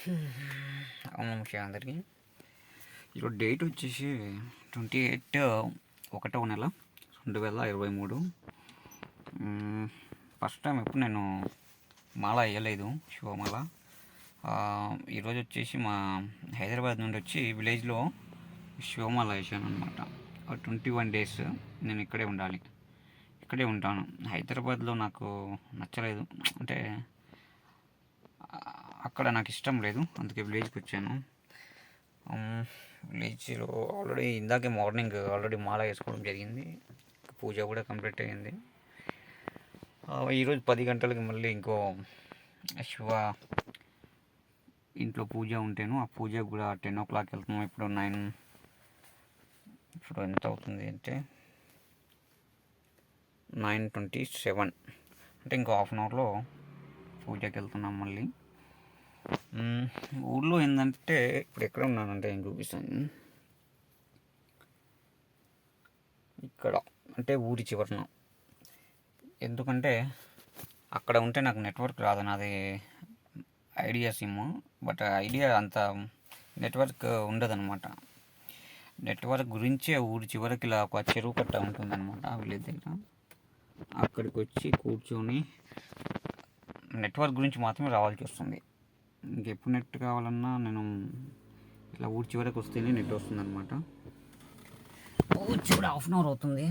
అవును నమస్తే అందరికీ. ఈరోజు డేట్ వచ్చేసి 28 ఒకటవ నెల 2023. ఫస్ట్ టైం ఎప్పుడు నేను మాల వేయలేదు, శివమాల. ఈరోజు వచ్చేసి మా హైదరాబాద్ నుండి వచ్చి విలేజ్లో శివమాల వేసాను అనమాట. 21 days నేను ఇక్కడే ఉండాలి, ఇక్కడే ఉంటాను. హైదరాబాద్లో నాకు నచ్చలేదు, అంటే అక్కడ నాకు ఇష్టం లేదు, అందుకే విలేజ్కి వచ్చాను. విలేజ్లో ఆల్రెడీ ఇందాకే మార్నింగ్ మాల వేసుకోవడం జరిగింది, పూజ కూడా కంప్లీట్ అయ్యింది. ఈరోజు 10 గంటలకి మళ్ళీ ఇంకో శివ ఇంట్లో పూజ ఉంటేను, ఆ పూజ కూడా 10 o'clock వెళ్తున్నాం. ఇప్పుడు ఎంత అవుతుంది అంటే 9:27, అంటే ఇంకో హాఫ్ అన్ అవర్లో పూజకి వెళ్తున్నాం మళ్ళీ. ఊళ్ళో ఏంటంటే ఇప్పుడు ఎక్కడ ఉన్నానంటే నేను చూపిస్తాను. ఇక్కడ అంటే ఊరి చివరన, ఎందుకంటే అక్కడ ఉంటే నాకు నెట్వర్క్ రాదు. నాది ఐడియా సిమ్, బట్ ఐడియా అంత నెట్వర్క్ ఉండదన్నమాట. నెట్వర్క్ గురించే ఊరి చివరికి ఇలా ఒక చెరువు కట్ట ఉంటుందన్నమాట విలేజ్ దగ్గర. అక్కడికి వచ్చి కూర్చొని నెట్వర్క్ గురించి మాత్రమే రావాల్సి వస్తుంది. ఇంకెప్పుడు నెట్ కావాలన్నా నేను ఇలా ఊరి చివరికి వస్తేనే నెట్ వస్తుంది అనమాట. వచ్చి కూడా హాఫ్ అన్ అవర్ అవుతుంది.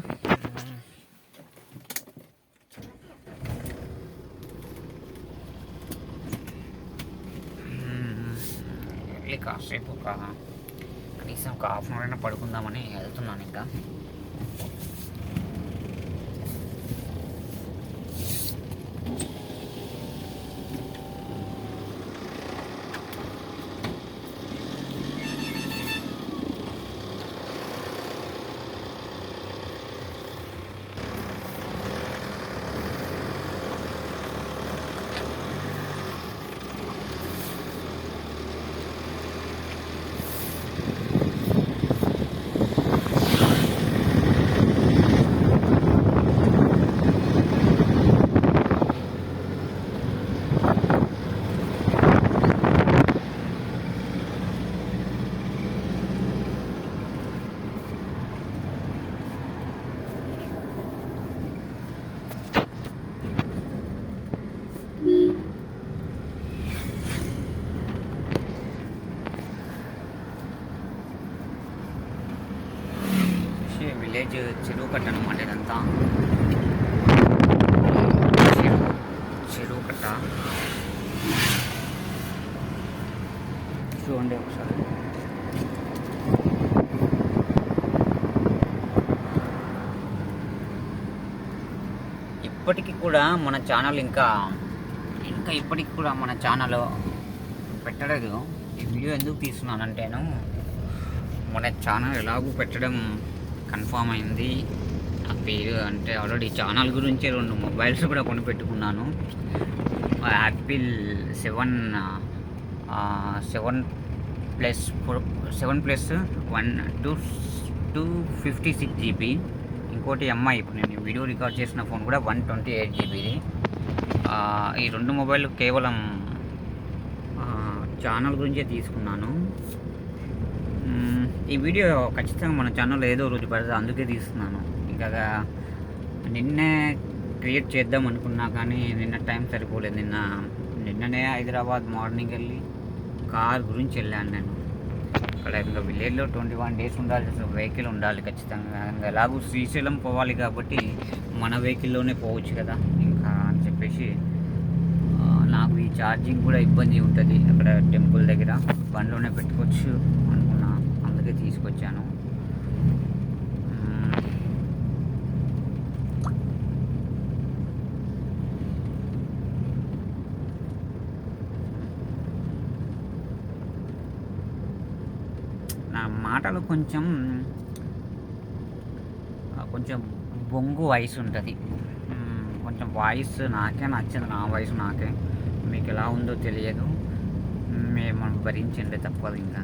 వెళ్ళి కాసేపు కనీసం ఒక హాఫ్ అన్ అవర్ అయినా పడుకుందామని వెళ్తున్నాను. ఇంకా విలేజ్ చెరువు కట్ట అనమాట ఇదంతా. చెరువు కట్ట చూడండి ఒకసారి. ఇప్పటికీ కూడా మన ఛానల్ ఇంకా ఇప్పటికి కూడా మన ఛానల్ పెట్టలేదు. ఈ వీడియో ఎందుకు తీస్తున్నానంటేను, మన ఛానల్ ఎలాగూ పెట్టడం కన్ఫామ్ అయింది. ఆ పేరు అంటే ఆల్రెడీ ఛానల్ గురించి 2 మొబైల్స్ కూడా కొనిపెట్టుకున్నాను. యాపిల్ 7+1 256 GB, ఇంకోటి ఎంఐ. ఇప్పుడు నేను వీడియో రికార్డ్ చేసిన ఫోన్ కూడా 128 GBది. ఈ 2 మొబైల్ కేవలం ఛానల్ గురించే తీసుకున్నాను. ఈ వీడియో ఖచ్చితంగా మన ఛానల్లో ఏదో రోజు పడుతుంది, అందుకే తీస్తున్నాను. ఇంకా నిన్నే క్రియేట్ చేద్దాం అనుకున్నా కానీ నిన్న టైం సరిపోలేదు. నిన్ననే హైదరాబాద్ మార్నింగ్ వెళ్ళి కార్ గురించి వెళ్ళాను నేను. అక్కడ ఇంకా విలేజ్లో 21 days ఉండాలి, వెహికల్ ఉండాలి ఖచ్చితంగా. ఇంకా ఎలాగూ శ్రీశైలం పోవాలి కాబట్టి మన వెహికల్లోనే పోవచ్చు కదా ఇంకా అని చెప్పేసి. నాకు ఈ ఛార్జింగ్ కూడా ఇబ్బంది ఉంటుంది అక్కడ టెంపుల్ దగ్గర, బండిలోనే పెట్టుకోవచ్చు అనుకున్నా, అందుకే తీసుకొచ్చాను. నా మాటలు కొంచెం బొంగు వాయిస్ ఉంటుంది. కొంచెం వాయిస్ నాకే నచ్చదు, నా వాయిస్ నాకే. మీకు ఎలా ఉందో తెలియదు, మేము భరించండి తప్పదు. ఇంకా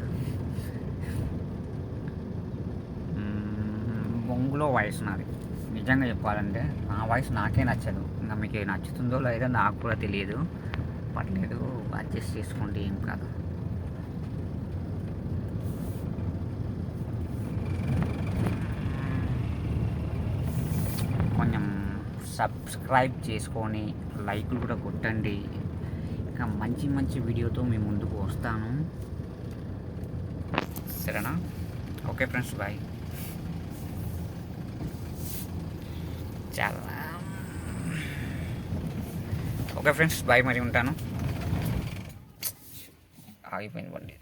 బొంగులో వాయిస్ నాది. నిజంగా చెప్పాలంటే నా వాయిస్ నాకే నచ్చదు. ఇంకా మీకు నచ్చుతుందో లేదో నాకు కూడా తెలియదు. పర్లేదు, అడ్జస్ట్ చేసుకోండి, ఏం కాదు. కొంచెం సబ్స్క్రైబ్ చేసుకొని లైక్లు కూడా కొట్టండి. ఇంకా మంచి మంచి వీడియోతో మీ ముందుకు వస్తాను. సరేనా? Okay friends, bye. చాలా ఓకే ఫ్రెండ్స్, బాయ్. మరి ఉంటాను. ఆగిపోయింది బండి.